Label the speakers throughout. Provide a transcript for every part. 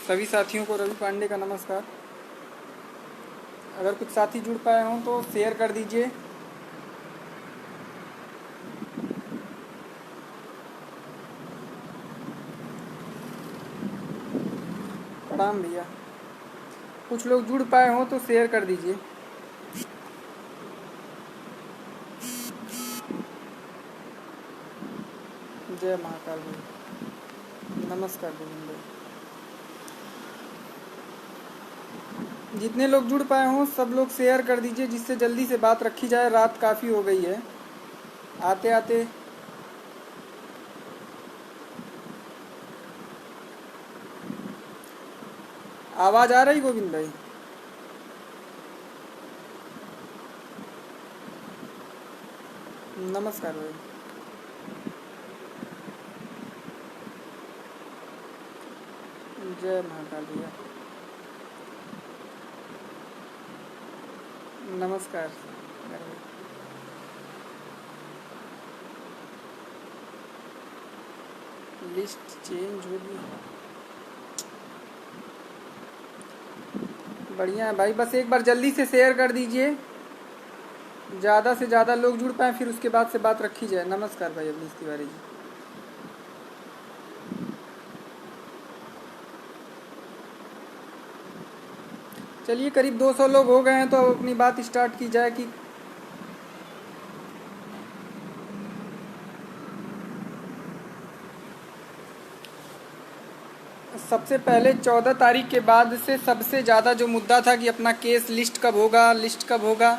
Speaker 1: सभी साथियों को रवि पांडे का नमस्कार। अगर कुछ साथी जुड़ पाए हों तो शेयर कर दीजिए। प्रणाम भैया। कुछ लोग जुड़ पाए हों तो शेयर कर दीजिए। जय महाकाल भाई। नमस्कार गोविंद भाई। जितने लोग जुड़ पाए हों सब लोग शेयर कर दीजिए, जिससे जल्दी से बात रखी जाए। रात काफ़ी हो गई है। आते आते आवाज़ आ रही गोविंद भाई? नमस्कार भाई। जय महाकाल भैया। नमस्कार। लिस्ट चेंज होगी। बढ़िया है भाई, बस एक बार जल्दी से शेयर कर दीजिए, ज़्यादा से ज़्यादा लोग जुड़ पाएँ, फिर उसके बाद से बात रखी जाए। नमस्कार भाई अवनीश तिवारी जी। चलिए करीब 200 लोग हो गए हैं तो अब अपनी बात स्टार्ट की जाए कि सबसे पहले 14 तारीख के बाद से सबसे ज़्यादा जो मुद्दा था कि अपना केस लिस्ट कब होगा, लिस्ट कब होगा।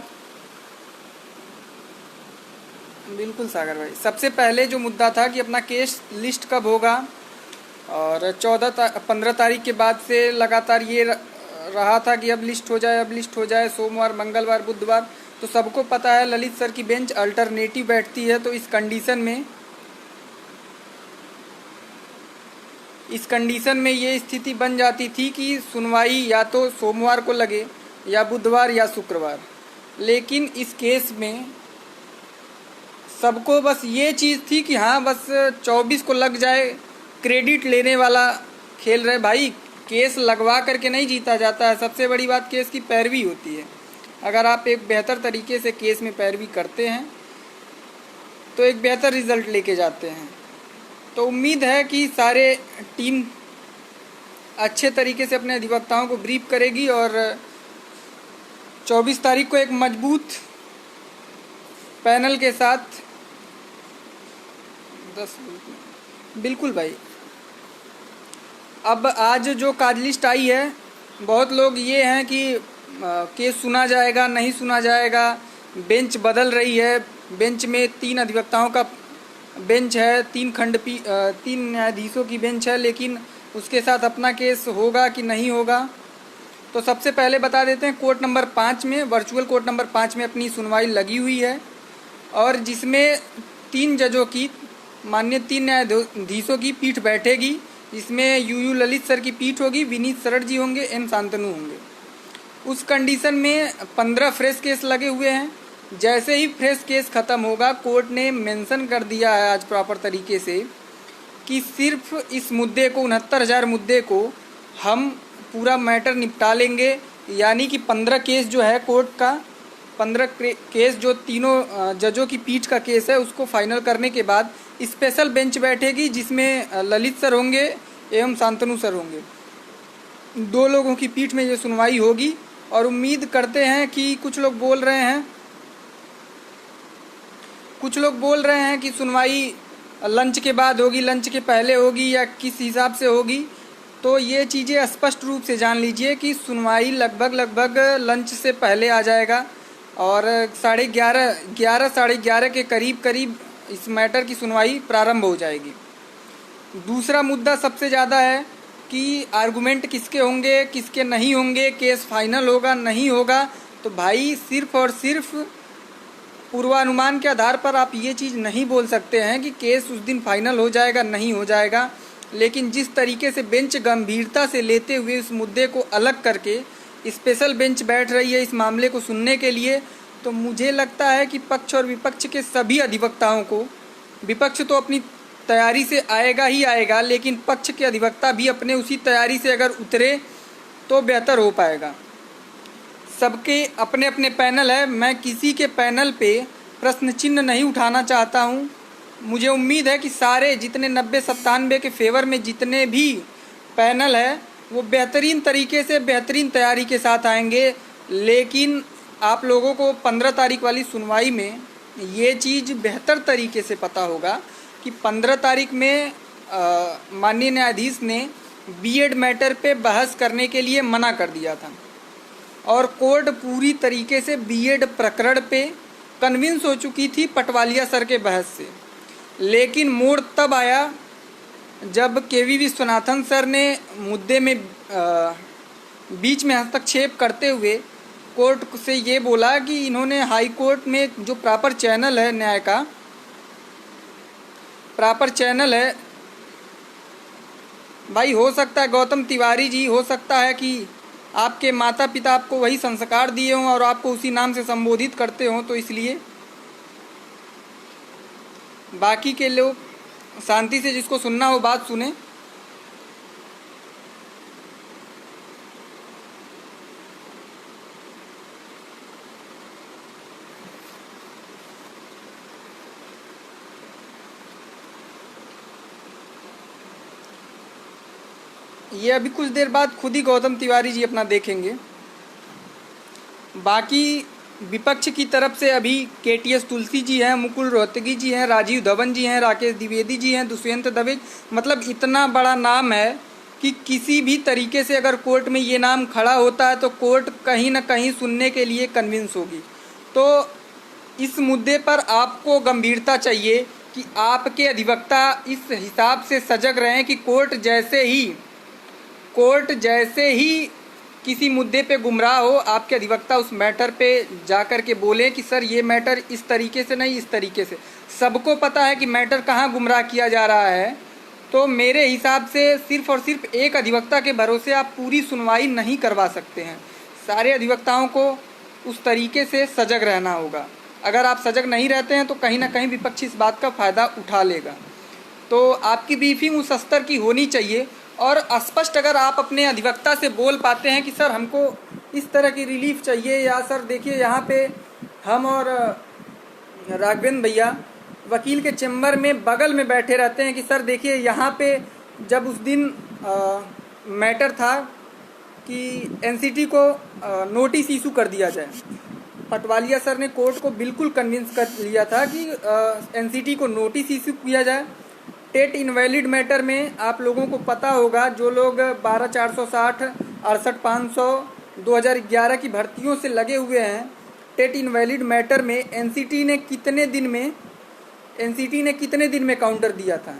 Speaker 1: बिल्कुल सागर भाई, सबसे पहले जो मुद्दा था कि अपना केस लिस्ट कब होगा, और 15 तारीख के बाद से लगातार ये रहा था कि अब लिस्ट हो जाए, अब लिस्ट हो जाए। सोमवार, मंगलवार, बुधवार, तो सबको पता है ललित सर की बेंच अल्टरनेटिव बैठती है। तो इस कंडीशन में ये स्थिति बन जाती थी कि सुनवाई या तो सोमवार को लगे या बुधवार या शुक्रवार। लेकिन इस केस में सबको बस ये चीज़ थी कि हाँ बस 24 को लग जाए, क्रेडिट लेने वाला खेल रहे। भाई केस लगवा करके नहीं जीता जाता है। सबसे बड़ी बात केस की पैरवी होती है। अगर आप एक बेहतर तरीके से केस में पैरवी करते हैं तो एक बेहतर रिजल्ट लेके जाते हैं। तो उम्मीद है कि सारे टीम अच्छे तरीके से अपने अधिवक्ताओं को ब्रीफ करेगी और 24 तारीख को एक मजबूत पैनल के साथ 10 बिल्कुल भाई। अब आज जो काज लिस्ट आई है, बहुत लोग ये हैं कि केस सुना जाएगा नहीं सुना जाएगा, बेंच बदल रही है। बेंच में 3 अधिवक्ताओं का बेंच है, 3 न्यायाधीशों की बेंच है, लेकिन उसके साथ अपना केस होगा कि नहीं होगा। तो सबसे पहले बता देते हैं, कोर्ट नंबर 5 में, वर्चुअल कोर्ट नंबर 5 में अपनी सुनवाई लगी हुई है, और जिसमें 3 जजों की, माननीय 3 न्यायाधीशों की पीठ बैठेगी। इसमें यूयू ललित सर की पीठ होगी, विनीत सरड़ जी होंगे, एम शांतनु होंगे। उस कंडीशन में 15 फ्रेश केस लगे हुए हैं। जैसे ही फ्रेश केस ख़त्म होगा, कोर्ट ने मेंशन कर दिया है आज प्रॉपर तरीके से कि सिर्फ इस मुद्दे को, 69,000 मुद्दे को हम पूरा मैटर निपटा लेंगे। यानी कि 15 केस जो है कोर्ट का, 15 केस जो तीनों जजों की पीठ का केस है, उसको फाइनल करने के बाद स्पेशल बेंच बैठेगी, जिसमें ललित सर होंगे एवं शांतनु सर होंगे। 2 लोगों की पीठ में ये सुनवाई होगी। और उम्मीद करते हैं कि कुछ लोग बोल रहे हैं कि सुनवाई लंच के बाद होगी, लंच के पहले होगी, या किस हिसाब से होगी। तो ये चीज़ें स्पष्ट रूप से जान लीजिए कि सुनवाई लगभग लंच से पहले आ जाएगा, और 11:30 साढ़े 11 के करीब इस मैटर की सुनवाई प्रारंभ हो जाएगी। दूसरा मुद्दा सबसे ज़्यादा है कि आर्गूमेंट किसके होंगे, किसके नहीं होंगे, केस फाइनल होगा नहीं होगा। तो भाई सिर्फ और सिर्फ पूर्वानुमान के आधार पर आप ये चीज़ नहीं बोल सकते हैं कि केस उस दिन फाइनल हो जाएगा नहीं हो जाएगा। लेकिन जिस तरीके से बेंच गंभीरता से लेते हुए इस मुद्दे को अलग करके स्पेशल बेंच बैठ रही है इस मामले को सुनने के लिए, तो मुझे लगता है कि पक्ष और विपक्ष के सभी अधिवक्ताओं को, विपक्ष तो अपनी तैयारी से आएगा ही आएगा, लेकिन पक्ष के अधिवक्ता भी अपने उसी तैयारी से अगर उतरे तो बेहतर हो पाएगा। सबके अपने अपने पैनल है, मैं किसी के पैनल पे प्रश्न चिन्ह नहीं उठाना चाहता हूँ। मुझे उम्मीद है कि सारे जितने 90-97 के फेवर में जितने भी पैनल है वो बेहतरीन तरीके से बेहतरीन तैयारी के साथ आएंगे, लेकिन आप लोगों को 15 तारीख वाली सुनवाई में ये चीज़ बेहतर तरीके से पता होगा कि 15 तारीख में माननीय न्यायाधीश ने बीएड मैटर पे बहस करने के लिए मना कर दिया था और कोर्ट पूरी तरीके से बीएड प्रकरण पे कन्विंस हो चुकी थी पटवालिया सर के बहस से। लेकिन मोड़ तब आया जब केवी विश्वनाथन सर ने मुद्दे में बीच में हस्तक्षेप करते हुए कोर्ट से ये बोला कि इन्होंने हाई कोर्ट में जो प्रॉपर चैनल है, न्याय का प्रॉपर चैनल है, भाई हो सकता है गौतम तिवारी जी, हो सकता है कि आपके माता पिता आपको वही संस्कार दिए हों और आपको उसी नाम से संबोधित करते हों, तो इसलिए बाकी के लोग शांति से जिसको सुनना हो बात सुने। ये अभी कुछ देर बाद खुद ही गौतम तिवारी जी अपना देखेंगे। बाकी विपक्ष की तरफ से अभी केटीएस तुलसी जी हैं, मुकुल रोहतगी जी हैं, राजीव धवन जी हैं, राकेश द्विवेदी जी हैं, दुष्यंत दवे, मतलब इतना बड़ा नाम है कि किसी भी तरीके से अगर कोर्ट में ये नाम खड़ा होता है तो कोर्ट कहीं ना कहीं सुनने के लिए कन्विंस होगी। तो इस मुद्दे पर आपको गंभीरता चाहिए कि आपके अधिवक्ता इस हिसाब से सजग रहें कि कोर्ट जैसे ही किसी मुद्दे पे गुमराह हो, आपके अधिवक्ता उस मैटर पे जाकर के बोलें कि सर ये मैटर इस तरीके से नहीं, इस तरीके से। सबको पता है कि मैटर कहाँ गुमराह किया जा रहा है। तो मेरे हिसाब से सिर्फ और सिर्फ एक अधिवक्ता के भरोसे आप पूरी सुनवाई नहीं करवा सकते हैं। सारे अधिवक्ताओं को उस तरीके से सजग रहना होगा। अगर आप सजग नहीं रहते हैं तो कहीं ना कहीं विपक्ष इस बात का फ़ायदा उठा लेगा। तो आपकी ब्रीफिंग उस स्तर की होनी चाहिए और स्पष्ट अगर आप अपने अधिवक्ता से बोल पाते हैं कि सर हमको इस तरह की रिलीफ चाहिए, या सर देखिए यहाँ पे हम और राघवेंद्र भैया वकील के चेम्बर में बगल में बैठे रहते हैं कि सर देखिए यहाँ पे जब उस दिन मैटर था कि एनसीटी को नोटिस इशू कर दिया जाए, पटवालिया सर ने कोर्ट को बिल्कुल कन्विंस कर लिया था कि एनसीटी को नोटिस इशू किया जाए। टेट इनवैलिड मैटर में आप लोगों को पता होगा, जो लोग 12,460, 68,500, 2011 की भर्तियों से लगे हुए हैं, टेट इनवैलिड मैटर में एनसीटी ने कितने दिन में काउंटर दिया था।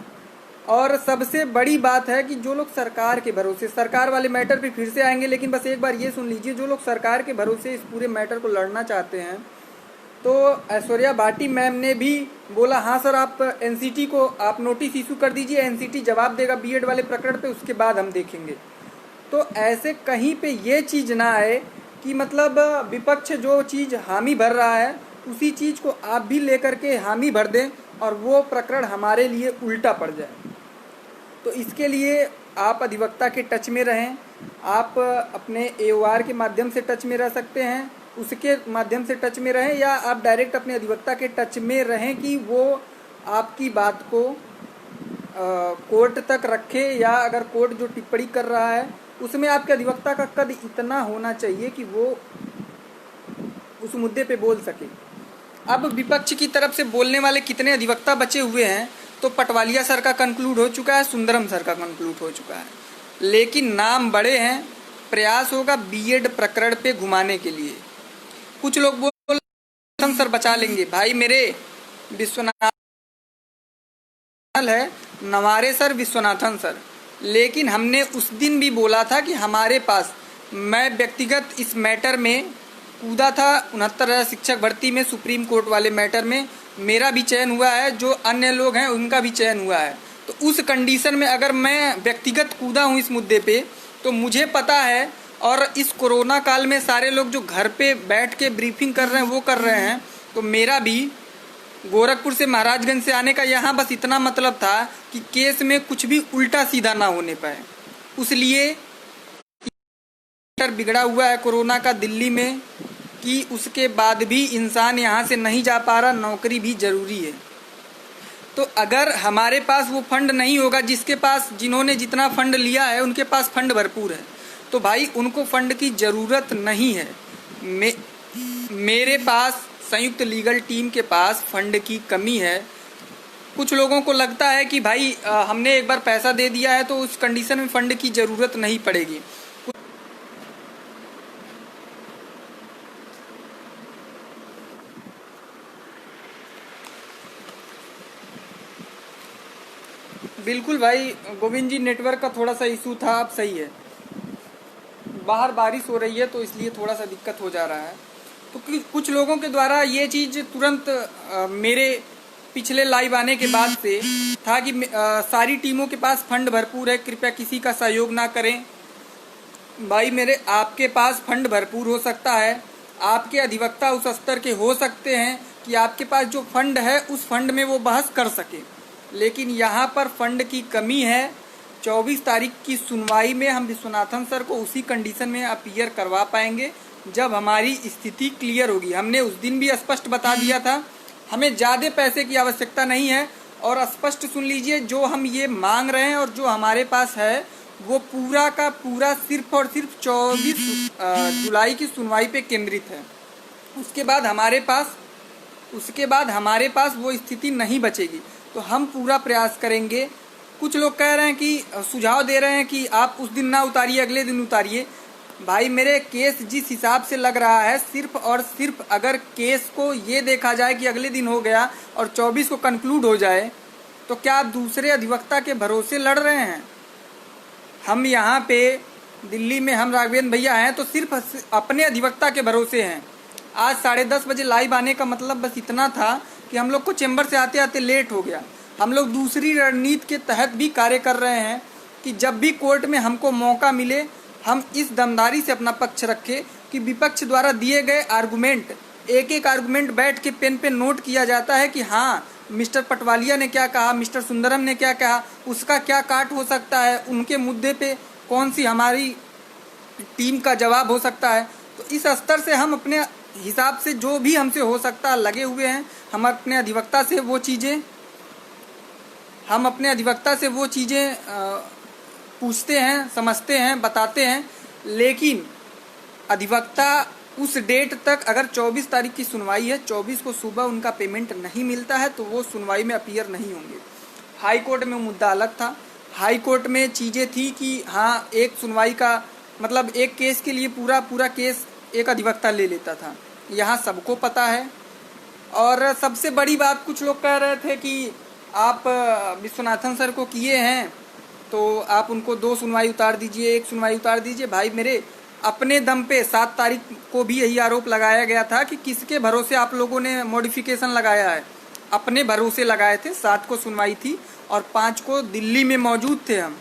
Speaker 1: और सबसे बड़ी बात है कि जो लोग सरकार के भरोसे, सरकार वाले मैटर पे फिर से आएंगे, लेकिन बस एक बार ये सुन लीजिए, जो लोग सरकार के भरोसे इस पूरे मैटर को लड़ना चाहते हैं, तो ऐश्वर्या भाटी मैम ने भी बोला हाँ सर आप एनसीटी को आप नोटिस इशू कर दीजिए, एनसीटी जवाब देगा बीएड वाले प्रकरण पे, उसके बाद हम देखेंगे। तो ऐसे कहीं पे ये चीज़ ना आए कि मतलब विपक्ष जो चीज़ हामी भर रहा है उसी चीज़ को आप भी लेकर के हामी भर दें और वो प्रकरण हमारे लिए उल्टा पड़ जाए। तो इसके लिए आप अधिवक्ता के टच में रहें, आप अपने एओआर के माध्यम से टच में रह सकते हैं, उसके माध्यम से टच में रहें, या आप डायरेक्ट अपने अधिवक्ता के टच में रहें कि वो आपकी बात को कोर्ट तक रखे, या अगर कोर्ट जो टिप्पणी कर रहा है उसमें आपके अधिवक्ता का कद इतना होना चाहिए कि वो उस मुद्दे पे बोल सके। अब विपक्ष की तरफ से बोलने वाले कितने अधिवक्ता बचे हुए हैं, तो पटवालिया सर का कंक्लूड हो चुका है, सुंदरम सर का कंक्लूड हो चुका है, लेकिन नाम बड़े हैं। प्रयास होगा बीएड प्रकरण पे घुमाने के लिए। कुछ लोग बोल सर बचा लेंगे, भाई मेरे विश्वनाथन है, नवारे सर, विश्वनाथन सर, लेकिन हमने उस दिन भी बोला था कि हमारे पास, मैं व्यक्तिगत इस मैटर में कूदा था 69,000 शिक्षक भर्ती में, सुप्रीम कोर्ट वाले मैटर में मेरा भी चयन हुआ है, जो अन्य लोग हैं उनका भी चयन हुआ है। तो उस कंडीशन में अगर मैं व्यक्तिगत कूदा हूँ इस मुद्दे पे, तो मुझे पता है, और इस कोरोना काल में सारे लोग जो घर पे बैठ के ब्रीफिंग कर रहे हैं वो कर रहे हैं, तो मेरा भी गोरखपुर से महाराजगंज से आने का यहाँ बस इतना मतलब था कि केस में कुछ भी उल्टा सीधा ना होने पाए। उसलिए बिगड़ा हुआ है कोरोना का दिल्ली में कि उसके बाद भी इंसान यहाँ से नहीं जा पा रहा, नौकरी भी ज़रूरी है। तो अगर हमारे पास वो फंड नहीं होगा, जिसके पास जिन्होंने जितना फंड लिया है उनके पास फंड भरपूर है, तो भाई उनको फंड की ज़रूरत नहीं है। मेरे पास संयुक्त लीगल टीम के पास फंड की कमी है। कुछ लोगों को लगता है कि भाई हमने एक बार पैसा दे दिया है तो उस कंडीशन में फ़ंड की ज़रूरत नहीं पड़ेगी। बिल्कुल भाई गोविंद जी, नेटवर्क का थोड़ा सा इशू था, अब सही है। बाहर बारिश हो रही है तो इसलिए थोड़ा सा दिक्कत हो जा रहा है। तो कुछ लोगों के द्वारा ये चीज़ तुरंत मेरे पिछले लाइव आने के बाद से था कि सारी टीमों के पास फंड भरपूर है, कृपया किसी का सहयोग ना करें। भाई मेरे, आपके पास फंड भरपूर हो सकता है, आपके अधिवक्ता उस स्तर के हो सकते हैं कि आपके पास जो फंड है उस फंड में वो बहस कर सके, लेकिन यहाँ पर फंड की कमी है। 24 तारीख की सुनवाई में हम विश्वनाथन सर को उसी कंडीशन में अपीयर करवा पाएंगे जब हमारी स्थिति क्लियर होगी। हमने उस दिन भी स्पष्ट बता दिया था, हमें ज़्यादा पैसे की आवश्यकता नहीं है। और स्पष्ट सुन लीजिए, जो हम ये मांग रहे हैं और जो हमारे पास है वो पूरा का पूरा सिर्फ और सिर्फ 24 जुलाई की सुनवाई पे केंद्रित है। उसके बाद हमारे पास वो स्थिति नहीं बचेगी। तो हम पूरा प्रयास करेंगे। कुछ लोग कह रहे हैं कि सुझाव दे रहे हैं कि आप उस दिन ना उतारिए, अगले दिन उतारिए। भाई मेरे, केस जिस हिसाब से लग रहा है, सिर्फ और सिर्फ अगर केस को ये देखा जाए कि अगले दिन हो गया और 24 को कंक्लूड हो जाए, तो क्या आप दूसरे अधिवक्ता के भरोसे लड़ रहे हैं? हम यहाँ पे दिल्ली में हम राघवेंद्र भैया हैं तो सिर्फ अपने अधिवक्ता के भरोसे हैं। आज 10:30 बजे लाइव आने का मतलब बस इतना था कि हम लोग को चैम्बर से आते आते लेट हो गया। हम लोग दूसरी रणनीति के तहत भी कार्य कर रहे हैं कि जब भी कोर्ट में हमको मौका मिले, हम इस दमदारी से अपना पक्ष रखें कि विपक्ष द्वारा दिए गए आर्गूमेंट, एक एक आर्गूमेंट बैठ के पेन पे नोट किया जाता है कि हाँ मिस्टर पटवालिया ने क्या कहा, मिस्टर सुंदरम ने क्या कहा, उसका क्या काट हो सकता है, उनके मुद्दे पे कौन सी हमारी टीम का जवाब हो सकता है। तो इस स्तर से हम अपने हिसाब से जो भी हमसे हो सकता है लगे हुए हैं। हम अपने अधिवक्ता से वो चीज़ें पूछते हैं, समझते हैं, बताते हैं। लेकिन अधिवक्ता उस डेट तक, अगर 24 तारीख की सुनवाई है, 24 को सुबह उनका पेमेंट नहीं मिलता है तो वो सुनवाई में अपीयर नहीं होंगे। हाई कोर्ट में मुद्दा अलग था। हाई कोर्ट में चीज़ें थी कि हाँ, एक सुनवाई का मतलब एक केस के लिए पूरा केस एक अधिवक्ता ले लेता था। यहाँ सबको पता है। और सबसे बड़ी बात, कुछ लोग कह रहे थे कि आप विश्वनाथन सर को किए हैं तो आप उनको 2 सुनवाई उतार दीजिए, 1 सुनवाई उतार दीजिए। भाई मेरे, अपने दम पे 7 तारीख को भी यही आरोप लगाया गया था कि किसके भरोसे आप लोगों ने मॉडिफिकेशन लगाया है। अपने भरोसे लगाए थे। 7 को सुनवाई थी और 5 को दिल्ली में मौजूद थे। हम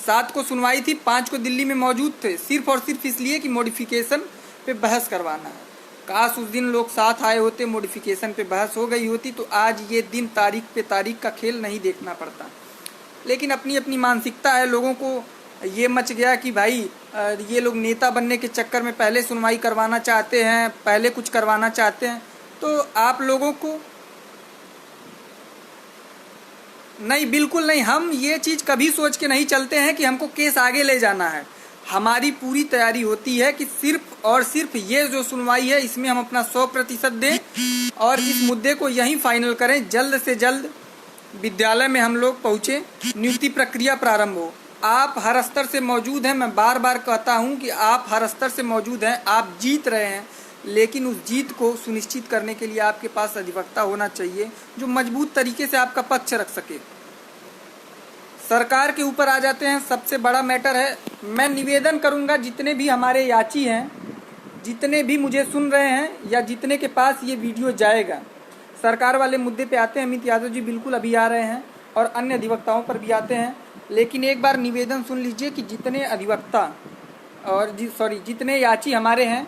Speaker 1: 7 को सुनवाई थी, 5 को दिल्ली में मौजूद थे, सिर्फ और सिर्फ इसलिए कि मॉडिफिकेशन पे बहस करवाना है। काश उस दिन लोग साथ आए होते, मॉडिफिकेशन पे बहस हो गई होती तो आज ये दिन तारीख पे तारीख का खेल नहीं देखना पड़ता। लेकिन अपनी अपनी मानसिकता है। लोगों को ये मच गया कि भाई ये लोग नेता बनने के चक्कर में पहले सुनवाई करवाना चाहते हैं, पहले कुछ करवाना चाहते हैं। तो आप लोगों को नहीं, बिल्कुल नहीं। हम ये चीज़ कभी सोच के नहीं चलते हैं कि हमको केस आगे ले जाना है। हमारी पूरी तैयारी होती है कि सिर्फ और सिर्फ ये जो सुनवाई है इसमें हम अपना 100% दें और इस मुद्दे को यहीं फाइनल करें। जल्द से जल्द विद्यालय में हम लोग पहुँचे, नियुक्ति प्रक्रिया प्रारंभ हो। आप हर स्तर से मौजूद हैं। मैं बार बार कहता हूं कि आप हर स्तर से मौजूद हैं, आप जीत रहे हैं। लेकिन उस जीत को सुनिश्चित करने के लिए आपके पास अधिवक्ता होना चाहिए जो मजबूत तरीके से आपका पक्ष रख सके। सरकार के ऊपर आ जाते हैं, सबसे बड़ा मैटर है। मैं निवेदन करूंगा, जितने भी हमारे याची हैं, जितने भी मुझे सुन रहे हैं या जितने के पास ये वीडियो जाएगा, सरकार वाले मुद्दे पे आते हैं। अमित यादव जी बिल्कुल अभी आ रहे हैं और अन्य अधिवक्ताओं पर भी आते हैं। लेकिन एक बार निवेदन सुन लीजिए कि जितने अधिवक्ता और जितने याची हमारे हैं,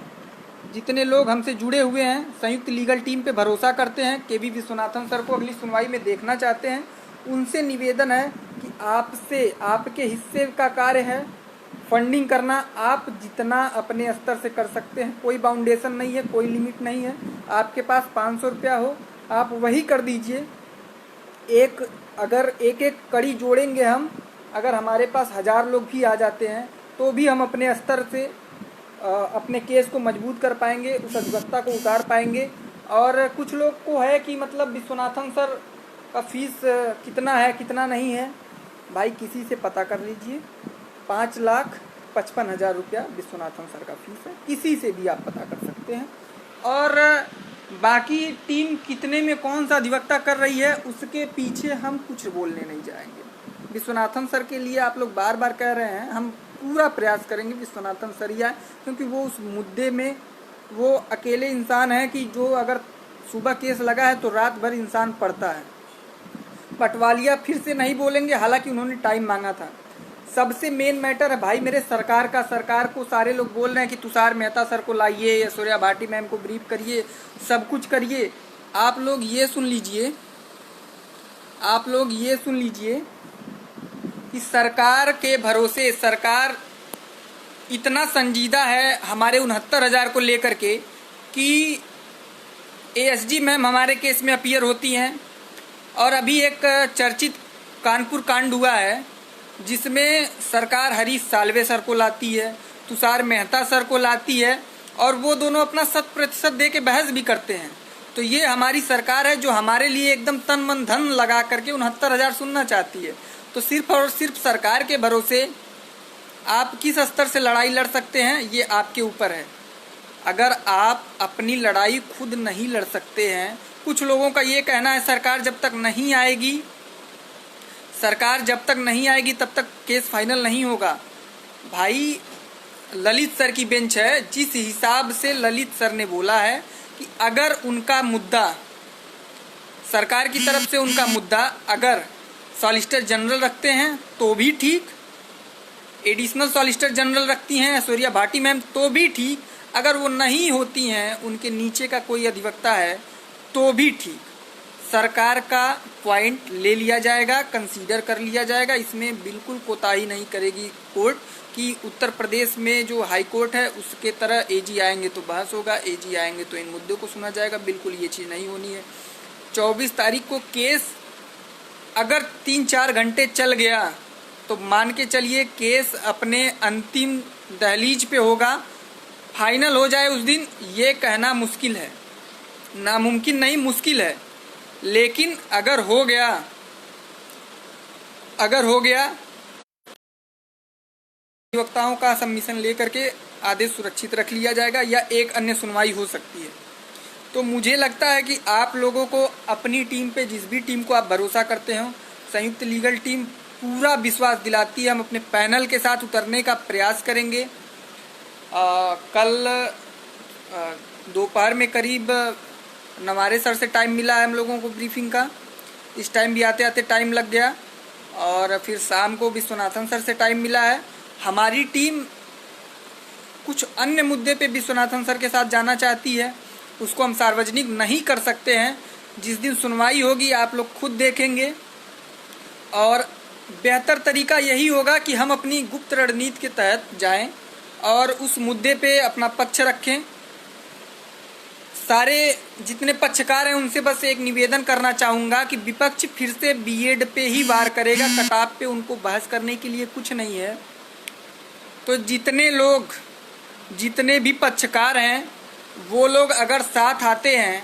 Speaker 1: जितने लोग हमसे जुड़े हुए हैं, संयुक्त लीगल टीम पे भरोसा करते हैं, के वी विश्वनाथन सर को अगली सुनवाई में देखना चाहते हैं, उनसे निवेदन है कि आपसे आपके हिस्से का कार्य है फंडिंग करना। आप जितना अपने स्तर से कर सकते हैं, कोई बाउंडेशन नहीं है, कोई लिमिट नहीं है। आपके पास 500 रुपया हो, आप वही कर दीजिए। अगर एक एक कड़ी जोड़ेंगे हम, अगर हमारे पास 1000 लोग भी आ जाते हैं तो भी हम अपने स्तर से अपने केस को मजबूत कर पाएंगे, उस अधिवक्ता को उतार पाएंगे। और कुछ लोग को है कि मतलब विश्वनाथन सर का फीस कितना है कितना नहीं है, भाई किसी से पता कर लीजिए। 5,55,000 रुपया विश्वनाथन सर का फीस है, किसी से भी आप पता कर सकते हैं। और बाकी टीम कितने में कौन सा अधिवक्ता कर रही है उसके पीछे हम कुछ बोलने नहीं जाएंगे। विश्वनाथन सर के लिए आप लोग बार बार कह रहे हैं, हम पूरा प्रयास करेंगे विश्वनाथन सर ही आए, क्योंकि वो उस मुद्दे में वो अकेले इंसान है कि जो अगर सुबह केस लगा है तो रात भर इंसान पढ़ता है। पटवालिया फिर से नहीं बोलेंगे, हालांकि उन्होंने टाइम मांगा था। सबसे मेन मैटर है भाई मेरे सरकार का। सरकार को सारे लोग बोल रहे हैं कि तुषार मेहता सर को लाइए, ऐश्वर्या भाटी मैम को ब्रीफ करिए, सब कुछ करिए। आप लोग ये सुन लीजिए कि सरकार के भरोसे, सरकार इतना संजीदा है हमारे 69,000 को लेकर के कि एएसजी मैम हमारे केस में अपीयर होती हैं। और अभी एक चर्चित कानपुर कांड हुआ है जिसमें सरकार हरीश साल्वे सर को लाती है, तुषार मेहता सर को लाती है, और वो दोनों अपना 100% दे के बहस भी करते हैं। तो ये हमारी सरकार है जो हमारे लिए एकदम तन मन धन लगा करके 69,000 सुनना चाहती है। तो सिर्फ और सिर्फ सरकार के भरोसे आप किस स्तर से लड़ाई लड़ सकते हैं ये आपके ऊपर है। अगर आप अपनी लड़ाई खुद नहीं लड़ सकते हैं, कुछ लोगों का ये कहना है सरकार जब तक नहीं आएगी तब तक केस फाइनल नहीं होगा। भाई ललित सर की बेंच है, जिस हिसाब से ललित सर ने बोला है कि अगर उनका मुद्दा, सरकार की तरफ से उनका मुद्दा अगर सॉलिसिटर जनरल रखते हैं तो भी ठीक, एडिशनल सॉलिसिटर जनरल रखती हैं ऐश्वर्या भाटी मैम तो भी ठीक, अगर वो नहीं होती हैं, उनके नीचे का कोई अधिवक्ता है तो भी ठीक। सरकार का पॉइंट ले लिया जाएगा, कंसीडर कर लिया जाएगा। इसमें बिल्कुल कोताही नहीं करेगी कोर्ट कि उत्तर प्रदेश में जो हाई कोर्ट है उसके तरह एजी आएंगे तो बहस होगा, एजी आएंगे तो इन मुद्दों को सुना जाएगा। बिल्कुल ये चीज़ नहीं होनी है। 24 तारीख को केस अगर 3-4 घंटे चल गया तो मान के चलिए केस अपने अंतिम दहलीज पे होगा, फाइनल हो जाए उस दिन, ये कहना मुश्किल है, नामुमकिन नहीं, मुश्किल है। लेकिन अगर हो गया अधिवक्ताओं का सबमिशन लेकर के आदेश सुरक्षित रख लिया जाएगा या एक अन्य सुनवाई हो सकती है। तो मुझे लगता है कि आप लोगों को अपनी टीम पे, जिस भी टीम को आप भरोसा करते हो, संयुक्त लीगल टीम पूरा विश्वास दिलाती है। हम अपने पैनल के साथ उतरने का प्रयास करेंगे। कल दोपहर में करीब नवारे सर से टाइम मिला है हम लोगों को ब्रीफिंग का, इस टाइम भी आते आते टाइम लग गया, और फिर शाम को विश्वनाथन सर से टाइम मिला है। हमारी टीम कुछ अन्य मुद्दे पे विश्वनाथन सर के साथ जाना चाहती है, उसको हम सार्वजनिक नहीं कर सकते हैं। जिस दिन सुनवाई होगी आप लोग खुद देखेंगे, और बेहतर तरीका यही होगा कि हम अपनी गुप्त रणनीति के तहत जाएं और उस मुद्दे पे अपना पक्ष रखें। सारे जितने पक्षकार हैं उनसे बस एक निवेदन करना चाहूँगा कि विपक्ष फिर से बीएड पे ही वार करेगा, कटाप पे उनको बहस करने के लिए कुछ नहीं है। तो जितने भी पक्षकार हैं वो लोग अगर साथ आते हैं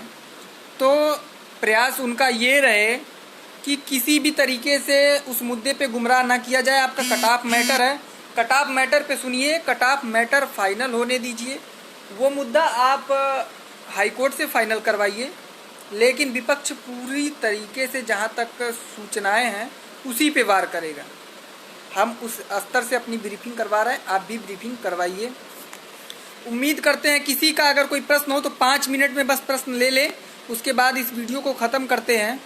Speaker 1: तो प्रयास उनका ये रहे कि किसी भी तरीके से उस मुद्दे पे गुमराह ना किया जाए। आपका कटाप मैटर है, कटाप मैटर पे सुनिए, कटाप मैटर फाइनल होने दीजिए। वो मुद्दा आप हाई कोर्ट से फाइनल करवाइए, लेकिन विपक्ष पूरी तरीके से जहाँ तक सूचनाएं हैं उसी पे वार करेगा। हम उस स्तर से अपनी ब्रीफिंग करवा रहे हैं, आप भी ब्रीफिंग करवाइए। उम्मीद करते हैं किसी का अगर कोई प्रश्न हो तो 5 मिनट में बस प्रश्न ले लें, उसके बाद इस वीडियो को ख़त्म करते हैं।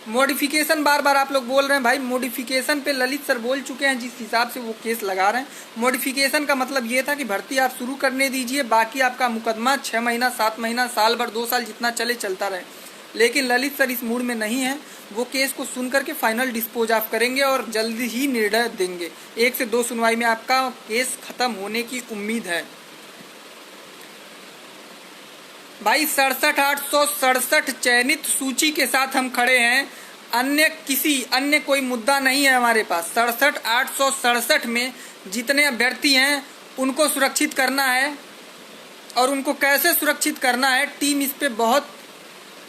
Speaker 1: मॉडिफिकेशन बार बार आप लोग बोल रहे हैं भाई, मॉडिफिकेशन पे ललित सर बोल चुके हैं, जिस हिसाब से वो केस लगा रहे हैं। मॉडिफिकेशन का मतलब ये था कि भर्ती आप शुरू करने दीजिए, बाकी आपका मुकदमा 6 महीना 7 महीना साल भर 2 साल जितना चले चलता रहे। लेकिन ललित सर इस मूड में नहीं है, वो केस को सुन करके फाइनल डिस्पोज ऑफ करेंगे और जल्द ही निर्णय देंगे। 1 से 2 सुनवाई में आपका केस खत्म होने की उम्मीद है भाई। 67,867 चयनित सूची के साथ हम खड़े हैं, अन्य कोई मुद्दा नहीं है हमारे पास। 67,867 में जितने अभ्यर्थी हैं उनको सुरक्षित करना है, और उनको कैसे सुरक्षित करना है टीम इस पे बहुत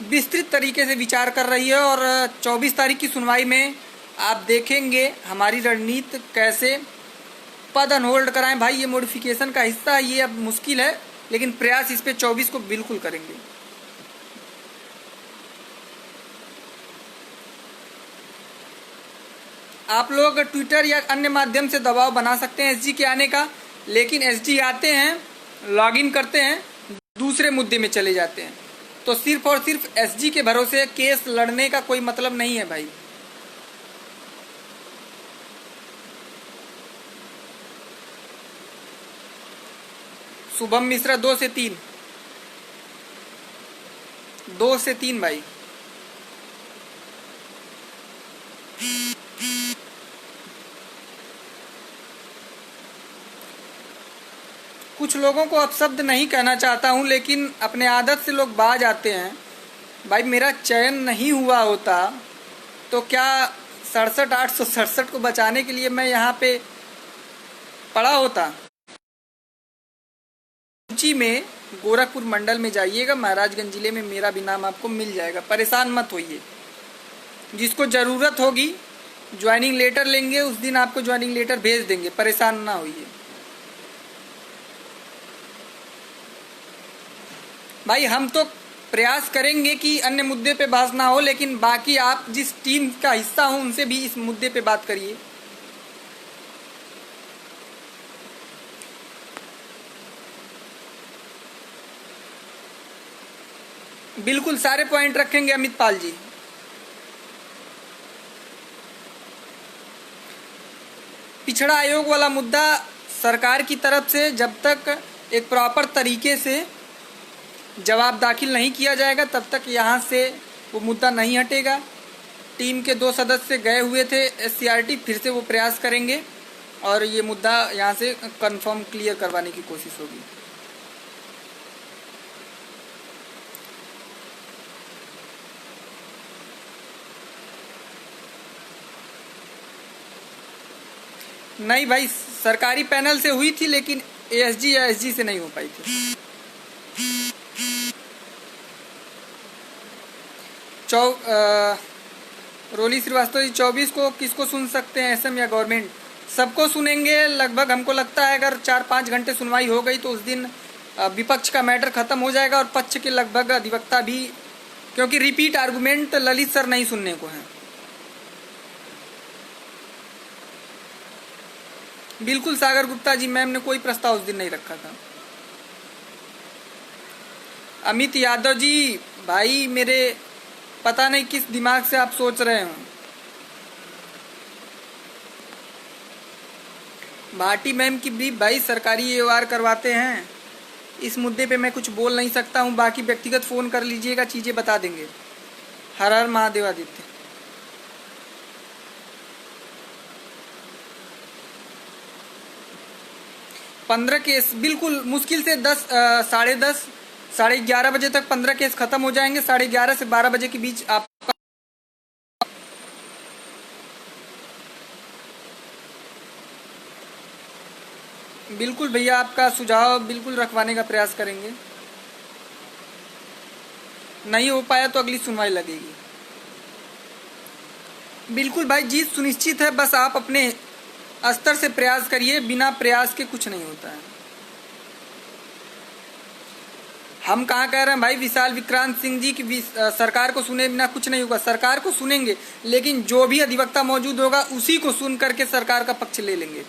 Speaker 1: विस्तृत तरीके से विचार कर रही है। और 24 तारीख की सुनवाई में आप देखेंगे हमारी रणनीति कैसे पद अनहोल्ड कराएं। भाई ये मॉडिफिकेशन का हिस्सा है, ये अब मुश्किल है, लेकिन प्रयास इस पे 24 को बिल्कुल करेंगे। आप लोग ट्विटर या अन्य माध्यम से दबाव बना सकते हैं एसजी के आने का, लेकिन एसजी आते हैं, लॉगिन करते हैं, दूसरे मुद्दे में चले जाते हैं। तो सिर्फ और सिर्फ एसजी के भरोसे केस लड़ने का कोई मतलब नहीं है भाई। शुभम मिश्रा 2 से 3 भाई। कुछ लोगों को अपशब्द नहीं कहना चाहता हूं, लेकिन अपने आदत से लोग बाज आते हैं। भाई मेरा चयन नहीं हुआ होता तो क्या 67,867 को बचाने के लिए मैं यहाँ पे पड़ा होता। सूची में गोरखपुर मंडल में जाइएगा, महाराजगंज जिले में मेरा भी नाम आपको मिल जाएगा, परेशान मत होइए। जिसको ज़रूरत होगी ज्वाइनिंग लेटर लेंगे, उस दिन आपको ज्वाइनिंग लेटर भेज देंगे, परेशान ना होइए। भाई हम तो प्रयास करेंगे कि अन्य मुद्दे पे बहस ना हो, लेकिन बाकी आप जिस टीम का हिस्सा हो उनसे भी इस मुद्दे पे बात करिए। बिल्कुल सारे पॉइंट रखेंगे अमित पाल जी। पिछड़ा आयोग वाला मुद्दा सरकार की तरफ से जब तक एक प्रॉपर तरीके से जवाब दाखिल नहीं किया जाएगा तब तक यहाँ से वो मुद्दा नहीं हटेगा। टीम के 2 सदस्य गए हुए थे एससीईआरटी, फिर से वो प्रयास करेंगे और ये मुद्दा यहाँ से कंफर्म क्लियर करवाने की कोशिश होगी। नहीं भाई, सरकारी पैनल से हुई थी, लेकिन एएसजी या एसजी से नहीं हो पाई थी। रोली श्रीवास्तव जी 24 को किसको सुन सकते हैं, एसएम या गवर्नमेंट? सबको सुनेंगे लगभग। हमको लगता है अगर 4-5 घंटे सुनवाई हो गई तो उस दिन विपक्ष का मैटर खत्म हो जाएगा और पक्ष के लगभग अधिवक्ता भी, क्योंकि रिपीट आर्गुमेंट ललित सर नहीं सुनने को हैं। बिल्कुल सागर गुप्ता जी, मैम ने कोई प्रस्ताव उस दिन नहीं रखा था। अमित यादव जी, भाई मेरे पता नहीं किस दिमाग से आप सोच रहे हो। भाटी मैम की ब्रीफ, भाई सरकारी एओआर करवाते हैं, इस मुद्दे पे मैं कुछ बोल नहीं सकता हूँ। बाकी व्यक्तिगत फ़ोन कर लीजिएगा, चीज़ें बता देंगे। हर हर महादेव आदित्य। पंद्रह केस बिल्कुल मुश्किल से 10, 10:30, 11:30 बजे तक 15 केस खत्म हो जाएंगे। 11:30 से 12 बजे के बीच आपका बिल्कुल भैया, आपका सुझाव बिल्कुल रखवाने का प्रयास करेंगे। नहीं हो पाया तो अगली सुनवाई लगेगी। बिल्कुल भाई, जीत सुनिश्चित है, बस आप अपने स्तर से प्रयास करिए, बिना प्रयास के कुछ नहीं होता है। हम कहाँ कह रहे हैं भाई, विशाल विक्रांत सिंह जी की सरकार को सुने बिना कुछ नहीं होगा। सरकार को सुनेंगे, लेकिन जो भी अधिवक्ता मौजूद होगा उसी को सुन करके सरकार का पक्ष ले लेंगे।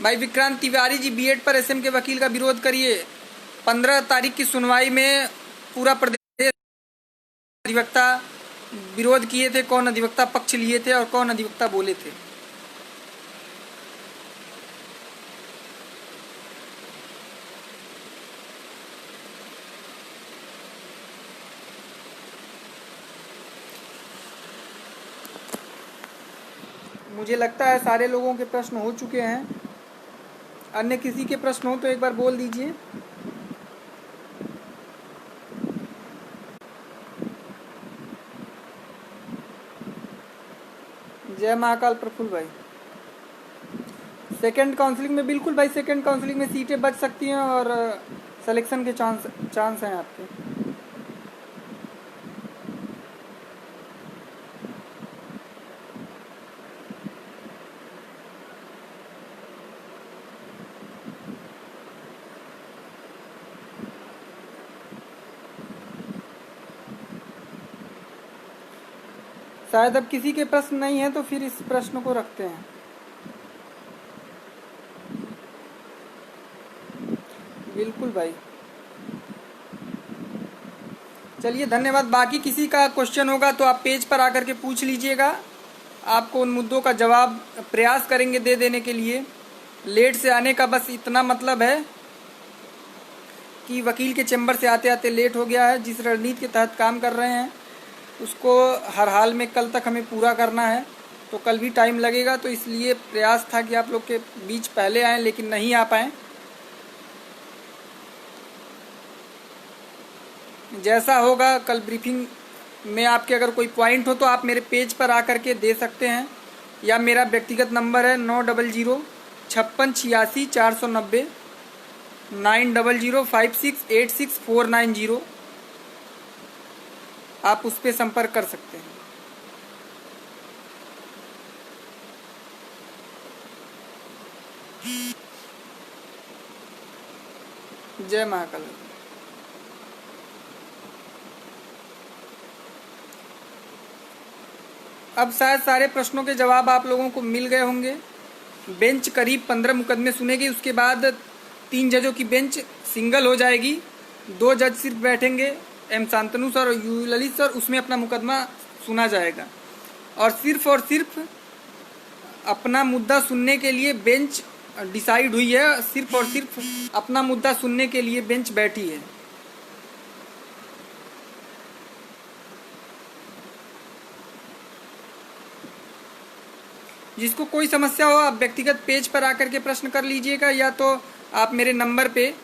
Speaker 1: भाई विक्रांत तिवारी जी, बीएड पर एसएम के वकील का विरोध करिए। 15 तारीख की सुनवाई में पूरा प्रदेश अधिवक्ता विरोध किए थे, कौन अधिवक्ता पक्ष लिए थे और कौन अधिवक्ता बोले थे? मुझे लगता है सारे लोगों के प्रश्न हो चुके हैं। अन्य किसी के प्रश्न हो तो एक बार बोल दीजिए। जय महाकाल प्रफुल्ल भाई। सेकंड काउंसलिंग में बिल्कुल भाई, सेकंड काउंसलिंग में सीटें बच सकती हैं और सिलेक्शन के चांस हैं आपके। शायद अब किसी के प्रश्न नहीं है तो फिर इस प्रश्न को रखते हैं। बिल्कुल भाई, चलिए धन्यवाद। बाकी किसी का क्वेश्चन होगा तो आप पेज पर आकर के पूछ लीजिएगा, आपको उन मुद्दों का जवाब प्रयास करेंगे दे देने के लिए। लेट से आने का बस इतना मतलब है कि वकील के चैम्बर से आते आते लेट हो गया है। जिस रणनीति के तहत काम कर रहे हैं उसको हर हाल में कल तक हमें पूरा करना है, तो कल भी टाइम लगेगा, तो इसलिए प्रयास था कि आप लोग के बीच पहले आएँ, लेकिन नहीं आ पाए। जैसा होगा कल ब्रीफिंग में आपके अगर कोई पॉइंट हो तो आप मेरे पेज पर आकर के दे सकते हैं, या मेरा व्यक्तिगत नंबर है 9005568490 9056864990। आप उस पर संपर्क कर सकते हैं। जय महाकाल। अब शायद सारे प्रश्नों के जवाब आप लोगों को मिल गए होंगे। बेंच करीब 15 मुकदमे सुनेगी, उसके बाद 3 जजों की बेंच सिंगल हो जाएगी। 2 जज सिर्फ बैठेंगे, एम शांतनु सर और यू ललित सर, उसमें अपना मुकदमा सुना जाएगा। और सिर्फ अपना मुद्दा सुनने के लिए बेंच डिसाइड हुई है, सिर्फ और सिर्फ अपना मुद्दा सुनने के लिए बेंच बैठी है। जिसको कोई समस्या हो आप व्यक्तिगत पेज पर आकर के प्रश्न कर लीजिएगा, या तो आप मेरे नंबर पे